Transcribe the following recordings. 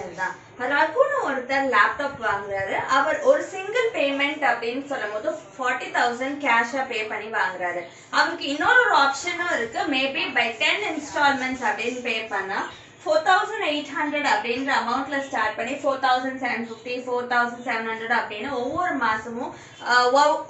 Question தான். ரகுன்னு ஒருத்தர் laptop வாங்குறாரு. அவர் ஒரு சிங்கிள் பேமெண்ட் அப்படின்னு சொல்லும் போது 40,000 கேஷா பே பண்ணி வாங்குறாரு. அவருக்கு இன்னொரு ஆப்ஷனும் இருக்கு. மேபி பை 10 இன்ஸ்டால்மெண்ட்ஸ் அப்படின்னு பே பண்ணா 4,800 அப்படின்ற அமௌண்ட்ல ஸ்டார்ட் பண்ணி 4,750 4,700 அப்படின்னு ஒவ்வொரு மாசமும்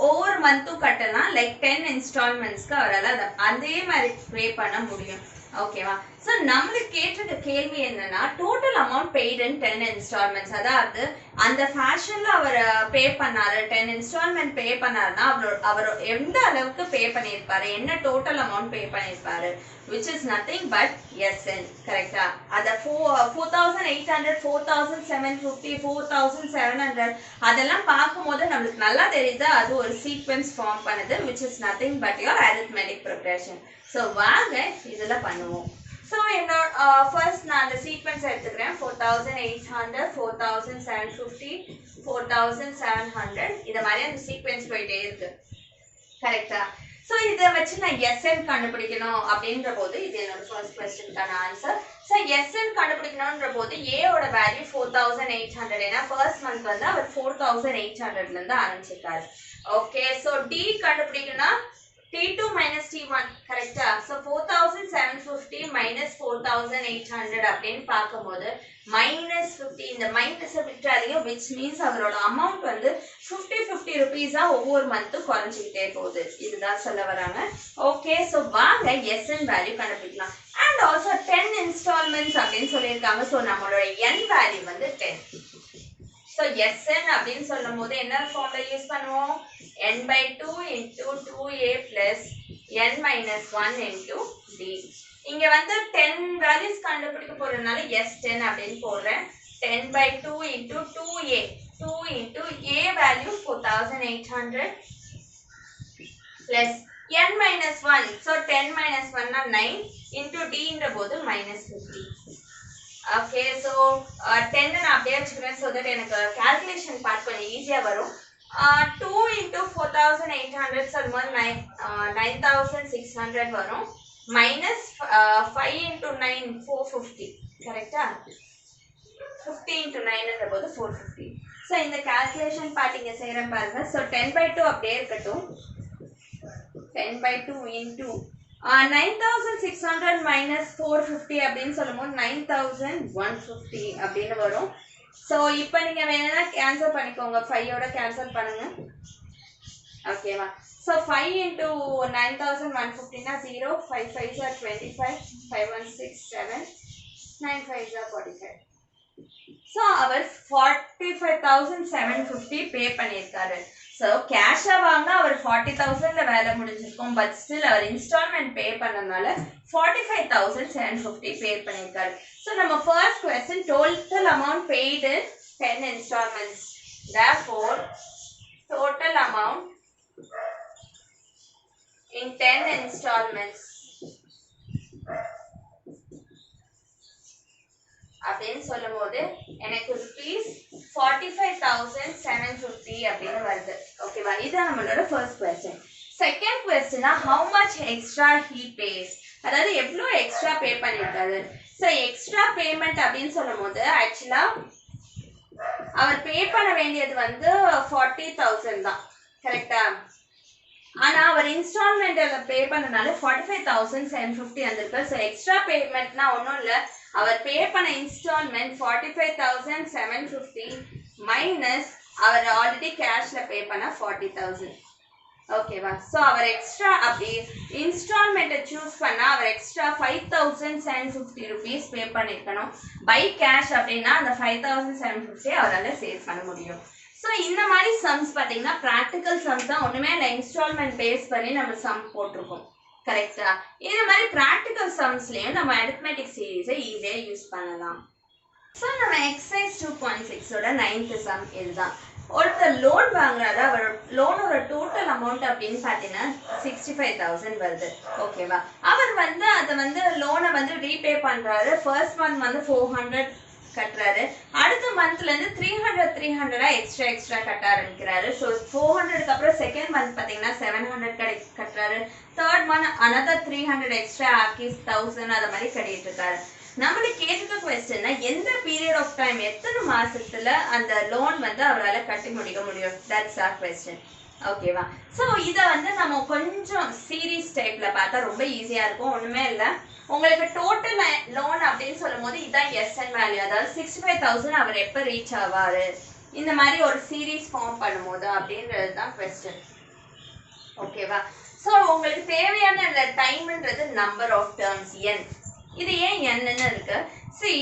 ஒவ்வொரு மந்த்தும் கட்டலாம். லைக் 10 இன்ஸ்டால்மெண்ட்ஸ்க்கு அவரால் அதே மாதிரி பே பண்ண முடியும். ஓகேவா? ஸோ நம்மளுக்கு கேட்டிருக்க கேள்வி என்னன்னா டோட்டல் அமௌண்ட் பெய்டு இன் 10 இன்ஸ்டால்மெண்ட்ஸ். அதாவது அந்த ஃபேஷன்ல அவர் பே பண்ணாரு, 10 இன்ஸ்டால்மெண்ட் பே பண்ணாருன்னா அவர் எந்த அளவுக்கு பே பண்ணியிருப்பாரு, என்ன டோட்டல் அமௌண்ட் பே பண்ணியிருப்பாரு, which is nothing but SN. கரெக்டா? அத 4,800 4,750 4,700 அதெல்லாம் பார்க்கும்போது நம்மளுக்கு நல்லா தெரியுது அது ஒரு சீக்வென்ஸ் ஃபார்ம் பண்ணுது, which is nothing but your arithmetic progression. So வாங்க இதில் பண்ணுவோம். ஸோ என்னோட ஃபர்ஸ்ட் நான் அந்த சீக்வென்ஸ் எடுத்துக்கிறேன். 4,800 4,750 4,700 இதை மாதிரி அந்த சீக்வென்ஸ் போயிட்டே இருக்கு. கரெக்டா? ஸோ இதை வச்சு நான் SN கண்டுபிடிக்கணும் அப்படின்ற போது இது என்னோட ஃபர்ஸ்ட் கொஸ்டினுக்கான ஆன்சர். ஸோ SN கண்டுபிடிக்கணுன்ற போது ஏயோட வேல்யூ 4,800. ஏன்னா ஃபர்ஸ்ட் மந்த் வந்து அவர் 4,800லேருந்து ஆரம்பிச்சிருக்காரு. ஓகே, ஸோ டி கண்டுபிடிக்கணும்னா T2 minus T1 கரெக்டா? ஸோ 4,750 minus 4,800 அப்படின்னு பார்க்கும்போது -50 இந்த மைனஸை விட்டுறாதீங்க, which means அவரோட அமௌண்ட் வந்து 50 ருபீஸா ஒவ்வொரு மந்த்தும் குறைஞ்சிக்கிட்டே போகுது. இதுதான் சொல்ல வராங்க. ஓகே, ஸோ வாங்க SN வேல்யூ கண்டுபிடிக்கலாம். அண்ட் ஆல்சோ 10 இன்ஸ்டால்மெண்ட்ஸ் அப்படின்னு சொல்லியிருக்காங்க. ஸோ நம்மளோட N வேல்யூ வந்து 10. ஸோ SN அப்படின்னு சொல்லும் போது என்ன ஃபார்ம்ல யூஸ் பண்ணுவோம்? n/2 into 2a plus n minus 1 into d. இங்க வந்து 10 வேல்யூஸ் கண்டுபிடிக்க போறதுனால S10 அப்படின்னு போடுறேன். 10/2 into 2a 2 into a value 4,800 plus n minus 1. So 10 minus 1 na 9 into d ன்ற போது -50. ஓகே, ஸோ 10 நான் அப்படியே வச்சுக்கிறேன். ஸோ தட் எனக்கு கால்குலேஷன் பார்ட் கொஞ்சம் ஈஸியாக வரும். 2 into 4,800 சொல்லும்போது 9,600 வரும். Minus 5 into 9 450. கரெக்டா? 50 into 9ன்ற போது 450. ஸோ இந்த கால்குலேஷன் பார்ட் இங்கே செய்கிறேன் பாருங்க. ஸோ 10/2 அப்படியே இருக்கட்டும். 10/2 into 9,600 minus 450 அப்படின்னு சொல்லும்போது 9,150 அப்படின்னு வரும். ஸோ இப்போ நீங்கள் வேணும்னா கேன்சல் பண்ணிக்கோங்க. 5ஓட கேன்சல் பண்ணுங்க. ஓகேவா? So 5 into 9,150னா 0 5 5s are 25 5 1 6 7 9 5s are 45. So அவர் 45,750 பே பண்ணியிருக்காரு. ஸோ கேஷாக வாங்கினா அவர் 40,000ல வேலை முடிஞ்சிருக்கும். பட் ஸ்டில் அவர் இன்ஸ்டால்மெண்ட் பே பண்ணனால 45,750 பே பண்ணியிருக்காரு. ஸோ நம்ம first question total amount paid 10 instalments. therefore total amount in 10 installments அப்படின்னு சொல்லும் போது எனக்கு rupees 45,750 அப்படின்னு வருது. ஓகேவா? இதுதான் நம்மளோட ஃபர்ஸ்ட் கொஸ்டின். செகண்ட் கொஸ்டினா how much extra he pays, அதாவது எவ்வளோ எக்ஸ்ட்ரா பே பண்ணியிருக்காரு. ஸோ எக்ஸ்ட்ரா பேமெண்ட் அப்படின்னு சொல்லும் போது ஆக்சுவலா அவர் பே பண்ண வேண்டியது வந்து 40,000 தான். கரெக்டா? ஆனா அவர் இன்ஸ்டால்மெண்ட்ல பே பண்ணனால 45,750 வந்திருக்கு. ஸோ எக்ஸ்ட்ரா பேமெண்ட்னா ஒன்றும் இல்லை, அவர் பே பண்ண இன்ஸ்டால்மெண்ட் 45,750 மைனஸ் அவர் ஆல்ரெடி கேஷ்ல பே பண்ண 40,000. ஓகேவா? ஸோ அவர் எக்ஸ்ட்ரா அப்படி இன்ஸ்டால்மெண்ட்டை சூஸ் பண்ணால் அவர் எக்ஸ்ட்ரா 5,750 ருபீஸ் பே பண்ணியிருக்கணும். பை கேஷ் அப்படின்னா அந்த 5,750 அவரால் சேவ் பண்ண முடியும். ஸோ இந்த மாதிரி சம்ஸ் பார்த்தீங்கன்னா ப்ராக்டிக்கல் சம்ஸ் தான், ஒன்றுமே இல்லை, இன்ஸ்டால்மெண்ட் பேஸ் பண்ணி நம்ம சம் போட்டிருக்கோம். கரெக்டா? இந்த மாதிரி ப்ராக்டிக்கல் சம்ஸ்லேயும் நம்ம அரித்மெட்டிக் சீரீஸை ஈஸியாக யூஸ் பண்ணலாம். ஸோ நம்ம எக்ஸசைஸ் 2.6ஓட 9th சம் இதுதான். ஒருத்தர் லோன் வாங்குறாரு. அவர் லோனோட டோட்டல் அமௌண்ட் அப்படின்னு பார்த்தீங்கன்னா 65,000 வருது. ஓகேவா? அவர் வந்து அதை வந்து லோனை வந்து ரீபே பண்ணுறாரு. ஃபர்ஸ்ட் மந்த் வந்து 400 கட்டுறாரு. அடுத்த மந்த்லேருந்து 300 எக்ஸ்ட்ரா கட்ட ஆரம்பிக்கிறாரு. ஸோ 400க்கு அப்புறம் செகண்ட் மந்த் பார்த்தீங்கன்னா 700 கட்டுறாரு. தேர்ட் மந்த் another 300 எக்ஸ்ட்ரா ஆக்கி 1000 அதை மாதிரி கட்டிட்டு இருக்காரு. நம்மள கேட்டிருக்க क्वेश्चन எந்த பீரியட் ஆஃப் டைம் எத்தனை மாசத்துல அந்த லோன் வந்து அவரால கட்டி முடிக்க முடியும் தட்ஸ் our question ஓகேவா சோ இத வந்து நம்ம கொஞ்சம் சீரிஸ் டைப்ல பார்த்தா ரொம்ப ஈஸியா இருக்கும் ஒண்ணுமே இல்ல உங்களுக்கு டோட்டல் லோன் அப்படினு சொல்லும்போது இதான் எஸ்என் வேல்யூ அதாவது 65000 அவர் எப்ப ரீச் ஆவாரு இந்த மாதிரி ஒரு சீரிஸ் ஃபார்ம் பண்ணும்போது அப்படின்றது தான் क्वेश्चन ஓகேவா சோ உங்களுக்கு தேவையான அந்த டைம்ன்றது நம்பர் ஆஃப் டர்ம்ஸ் n இது ஏன் n ன்னு இருக்கு see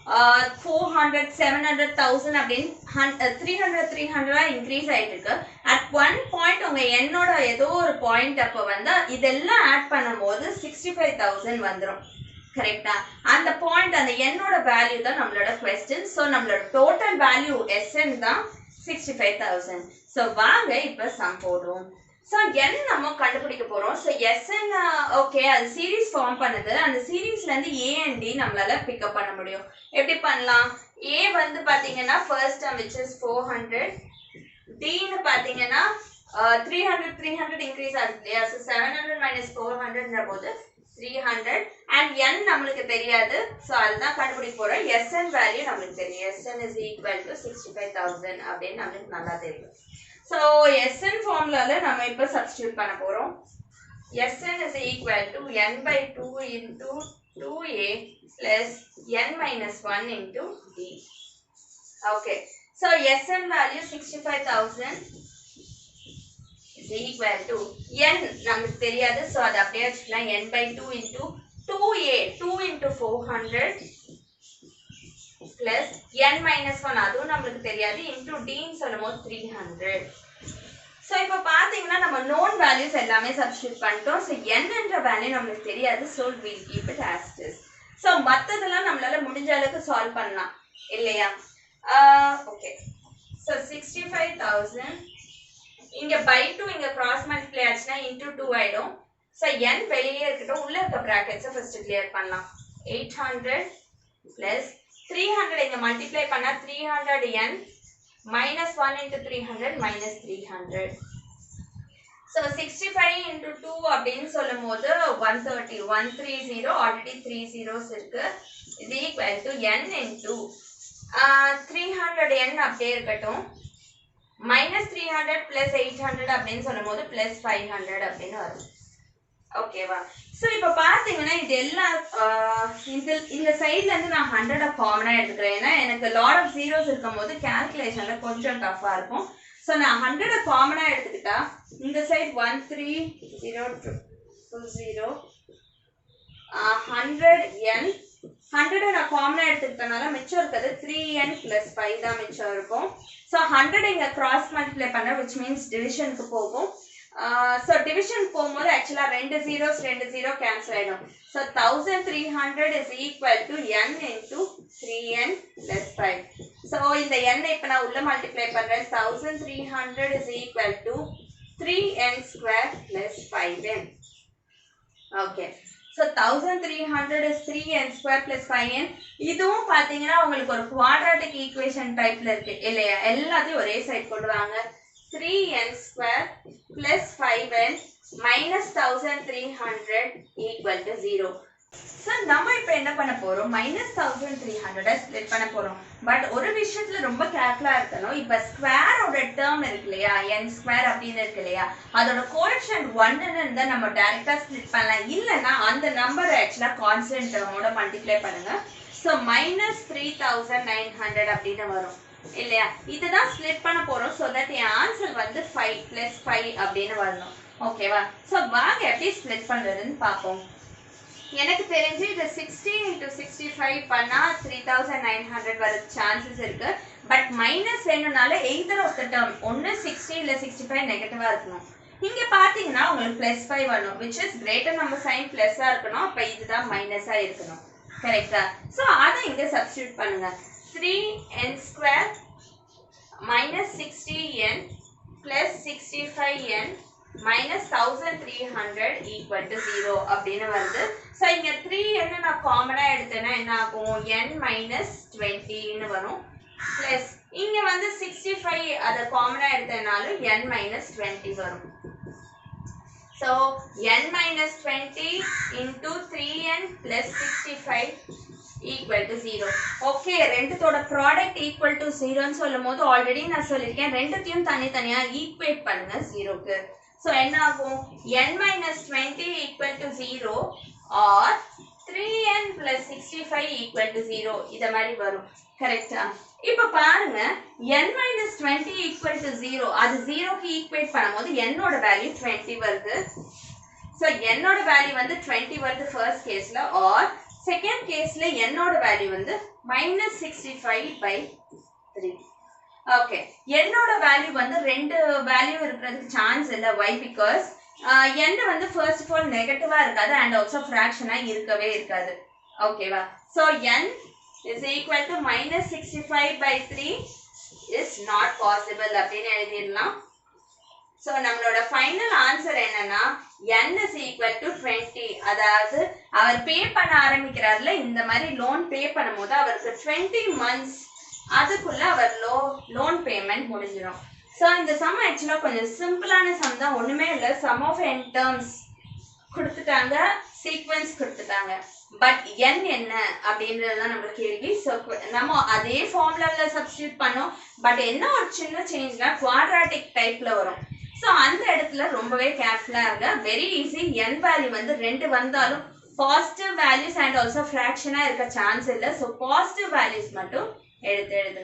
400 700,000 அப்படிን 300 இன்க்ரீஸ் ஆயிட்டு இருக்கு at one point உங்க n ஓட ஏதோ ஒரு பாயிண்ட் அப்ப வந்து இதெல்லாம் ஆட் பண்ணும்போது 65000 வந்துரும் கரெக்ட்டா அந்த பாயிண்ட் அந்த n ஓட வேல்யூ தான் நம்மளோட क्वेश्चन சோ நம்மளோட டோட்டல் வேல்யூ sn தான் 65000 சோ வாங்க இப்ப சம் போடுறோம் So n நம்ம கண்டுபிடிக்க போறோம் so sn okay அது சீரிஸ் ஃபார்ம் பண்ணுது அந்த சீரிஸ்ல இருந்து a and d நம்மளால பிக் அப் பண்ண முடியும் எப்படி பண்ணலாம் a வந்து பாத்தீங்கன்னா first term which is 400 d ன்னு பாத்தீங்கன்னா 300 இன்கிரீஸ் ஆகுது இல்லையா so 700 minus 400 ன்ற போது 300 and n நமக்கு தெரியாது so அதுதான் கண்டுபிடிக்க போறோம் sn வேல்யூ நமக்கு தெரியும் sn is equal to 65000 அப்படினு நமக்கு நல்லா தெரியும் So Sn formula நம்ம இப்ப substitute பண்ண போறோம் Sn is equal to n by 2 into 2a plus n minus 1 into d okay so Sn value 65000 is equal to n நமக்கு தெரியாது so அது அப்படியே வச்சுக்கலாம் n by 2 into 2a 2 into 400 plus n minus 1 அதுவும் நமக்கு தெரியாது into d ன்னு சொல்லும்போது 300 so இப்போ பாத்தீங்கன்னா நம்ம known values எல்லாமே substitute பண்ணிட்டோம் so n என்ற வேல்யூ நமக்கு தெரியாது so we'll keep it as it is so மத்ததெல்லாம் நம்மளால முடிஞ்ச அளவுக்கு சால்வ் பண்ணலாம் இல்லையா okay so 65000 இங்க by 2 இங்க cross multiply ஆச்சுனா into 2 ஆயிடும் so n வெளியே இருக்கட்டும் உள்ள இருக்க brackets first clear பண்ணலாம் 800 plus 300 இங்க மல்டிப்ளை பண்ணா 300n minus 1 into 300 minus 300 so 65 into 2 அப்படினு சொல்லும்போது 130 130 already 3 zeros இருக்கு is equal to n into 300n அப்படியே இருக்கட்டும் minus 300 plus 800 அப்படினு சொல்லும்போது plus 500 அப்படினு வரும் ஓகேவா சோ இப்போ பாத்தீங்கன்னா இது எல்லாம் இந்த சைடுல இருந்து நான் 100 காமனா எடுத்துக்கிறேன் ஏன்னா எனக்கு லாட் ஆஃப் zeros இருக்கும்போது கால்குலேஷன்ல கொஞ்சம் டஃபா இருக்கும் சோ நான் 100 காமனா எடுத்துக்கிட்டா இந்த சைடு 13020 100n 100 நான் காமனா எடுத்துக்கிட்டனால மிச்சம் இருக்குது 3n plus 5 தான் மிச்சம் இருக்கும் சோ 100 இங்க cross multiply பண்ண which means division க்கு போகும் so division போகும்போது actually ரெண்டு zero cancel ஆயிடும் so 1300 is equal to n into 3n plus 5 so இந்த n இப்ப நான் உள்ள multiply பண்றேன் 1300 is equal to 3n square plus 5n okay so 1300 is 3n square plus 5n இதுவும் பாத்தீங்கன்னா உங்களுக்கு ஒரு quadratic equation டைப்ல இருக்கு இல்லையா எல்லாத்தையும் ஒரே சைடு கொண்டு வாங்க 3n square plus 5n minus 1300 equal to 0. So, நம்ம இப்ப என்ன பண்ண போறோம் minus 1300 split பண்ண போறோம் பட் ஒரு விஷயத்துல ரொம்ப கேர்ஃபுல்லா இருக்கணும் இப்ப ஸ்கொயர் ஓட டேர்ம் இருக்கு இல்லையா n ஸ்கொயர் அப்படின்னு இருக்கு இல்லையா அதோட கோஎஃபிஷியன்ட் 1 ன்னு இருந்தா நம்ம டைரக்டா ஸ்ப்ளிட் பண்ணலாம் இல்லனா அந்த நம்பரை एक्चुअली கான்ஸ்டன்ட் டேர்மோட மல்டிப்ளை பண்ணுங்க சோ minus 3900 அப்படினு வரும் இல்லையா இதுதான் ஸ்ப்ளிட் பண்ண போறோம் சோ தட் என் ஆன்சர் வந்து 5 plus 5 அப்படினு வரணும் ஓகேவா சோ வாங்க எப்படி ஸ்ப்ளிட் பண்றதுன்னு பாப்போம் எனக்கு தெரிஞ்சு இது 60 into 65 பண்ணா 3900 வர சான்சஸ் இருக்கு பட் மைனஸ் வேணும்னால either of the term ஒன்னு 60 இல்ல 65 நெகட்டிவா இருக்கணும் இங்க பாத்தீங்கன்னா உங்களுக்கு +5 வரணும் which is greater number sign plus ஆ இருக்கணும் அப்ப இதுதான் மைனஸா இருக்கணும் கரெக்ட்டா சோ அத இங்க சப்ஸ்டிட்யூட் பண்ணுங்க 3n square minus 60n plus 65n minus 1300 equal to 0 அப்படினு வருது சோ இங்க 3n நான் காமனா எடுத்தேனா என்ன ஆகும் n minus 20 ன்னு வரும் plus இங்க வந்து 65 அத காமனா எடுத்தேனாலும் n minus 20 வரும் so n minus 20 into 3n plus 65 equal to 0. Okay, ரெண்டுத்தோட ப்ராடக்ட் ஈக்குவல் டு 0ன்னு சொல்லும் போது ஆல்ரெடி நான் சொல்லியிருக்கேன், ரெண்டுத்தையும் தனித்தனியா ஈக்குவேட் பண்ணுங்க 0க்கு. ஸோ என்ன ஆகும், n minus 20 equal to 0 or 3n plus 65 equal to 0 இத மாதிரி வரும். கரெக்டா? இப்ப பாருங்க, n minus 20 equal to 0 அது 0க்கு ஈக்குவேட் பண்ணும்போது n ஓட வேல்யூ 20 வருது. ஸோ n ஓட வேல்யூ வந்து 20 வருது ஃபர்ஸ்ட் கேஸ்ல, ஆர் செகண்ட் கேஸ்ல n ஓட வேல்யூ வந்து minus 65/3. ஓகே, என்னோட வேல்யூ வந்து ரெண்டு வேல்யூ இருக்கிறதுக்கு சான்ஸ் இல்லை. வை? பிகாஸ் n வந்து ஃபர்ஸ்ட் ஆஃப் ஆல் நெகட்டிவா இருக்காது அண்ட் ஆல்சோ ஃப்ராக்ஷனா இருக்கவே இருக்காது. ஓகேவா? So n is equal to minus 65/3 is not possible அப்படின்னு எழுதிடலாம். ஸோ நம்மளோட ஃபைனல் ஆன்சர் என்னன்னா n இஸ் ஈக்குவல் டு 20. அதாவது அவர் பே பண்ண ஆரம்பிக்கிறார்ல, இந்த மாதிரி லோன் பே பண்ணும்போது அவருக்கு 20 months அதுக்குள்ள அவர் லோன் பேமெண்ட் முடிஞ்சிடும். ஸோ இந்த சம் ஆக்சுவலா கொஞ்சம் சிம்பிளான சம் தான், ஒண்ணுமே இல்லை. சம் ஆஃப் n டேர்ம்ஸ் கொடுத்துட்டாங்க, சீக்வன்ஸ் கொடுத்துட்டாங்க, பட் n என்ன அப்படின்றது தான் நம்மளுக்கு கேள்வி. ஸோ நம்ம அதே ஃபார்முலால சப்ஸ்டியூட் பண்ணோம், பட் என்ன ஒரு சின்ன சேஞ்ச்னா குவாட்ராட்டிக் டைப்ல வரும். ஸோ அந்த இடத்துல ரொம்பவே கேர்ஃபுல்லா இருங்க. Very easy. n வேல்யூ வந்து ரெண்டு வந்தாலும் பாசிட்டிவ் வேல்யூஸ் அண்ட் ஆல்சோ ஃப்ராக்ஷனா இருக்க சான்ஸ் இல்லை. ஸோ பாசிட்டிவ் வேல்யூஸ் மட்டும் எடுத்து எழுதுங்க.